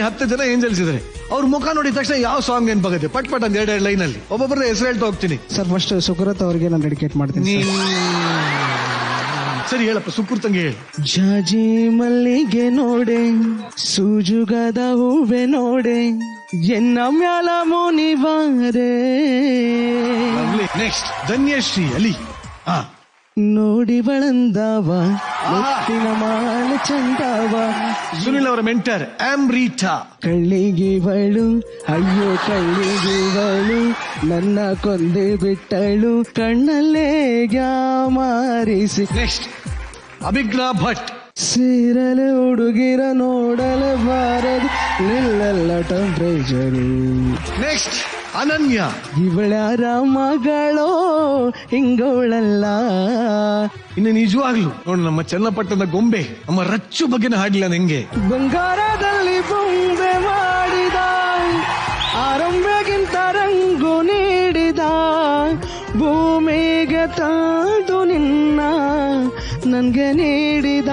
10 ಜನ ಏಂಜಲ್ಸ್ ಇದಾರೆ. ಅವ್ರ ಮುಖ ನೋಡಿದ ತಕ್ಷಣ ಯಾವ ಸಾಂಗ್ ನೆನಪಾಗುತ್ತೆ? ಪಟ್ ಪಟ್ ಅಂತ 2 ಲೈನ್ ಅಲ್ಲಿ ಒಬ್ಬೊಬ್ಬರ ಹೆಸರು ಹೇಳ್ತಾ ಹೋಗ್ತೀನಿ. ಸರ್ ಫಸ್ಟ್ ಸುಕೃತ್ ಅವ್ರಿಗೆ ನಾನು ಡೆಡಿಕೇಟ್ ಮಾಡ್ತೀನಿ. ಸರಿ ಹೇಳಪ್ಪ, ಸುಕೃತಂಗೆ ಹೇಳಿ. ಜಾಜಿ ಮಲ್ಲಿಗೆ ನೋಡೆ, ಸೂಜುಗದ ಹೂವೆ ನೋಡೆ, ಎನ್ನ ಮ್ಯಾಲ ಮುನಿವಾರೆ. ನೆಕ್ಸ್ಟ್ ಧನ್ಯಶ್ರೀ ಅಲಿ. ನೋಡಿ ಬಳಂದವ ಮುತ್ತಿನ ಮಾಲ ಚಂದವ. ಸುನಿಲ್ ಅವರ ಮೆಂಟರ್ ಆಮ್ರೀಟಾ. ಕಳ್ಳಿಗಿವಳು ಅಯ್ಯೋ ಕಳ್ಳಿಗಿವಳು, ನನ್ನ ಕೊಂದೆ ಬಿಟ್ಟಳು ಕಣ್ಣಲ್ಲೇ ಮಾರಿಸಿ. ನೆಕ್ಸ್ಟ್ ಅಭಿಜ್ಞಾ ಭಟ್. ಸೇರಲು ಹುಡುಗಿರ ನೋಡಲು ಬಾರದು, ನಿಲ್ಲಲ್ಲ ಟೆಂಪರೇಚರು. ನೆಕ್ಸ್ಟ್ ಅನನ್ಯ. ಇವಳ್ಯಾರ ಮಗಳೋ ಹಿಂಗೋಳಲ್ಲ. ಇನ್ನು ನಿಜವಾಗ್ಲು ನೋಡು, ನಮ್ಮ ಚನ್ನಪಟ್ಟಣದ ಗೊಂಬೆ ನಮ್ಮ ರಚ್ಚು ಬಗ್ಗೆನ ಹಾಡ್ಲಿಲ್ಲ ನಂಗೆ. ಬಂಗಾರದಲ್ಲಿ ಬೊಂಬೆ ಮಾಡಿದ, ಆರಂಭಗಿಂತ ರಂಗು ನೀಡಿದ, ಭೂಮಿಗೆ ತಂದು ನಿನ್ನ ನನ್ಗೆ ನೀಡಿದ.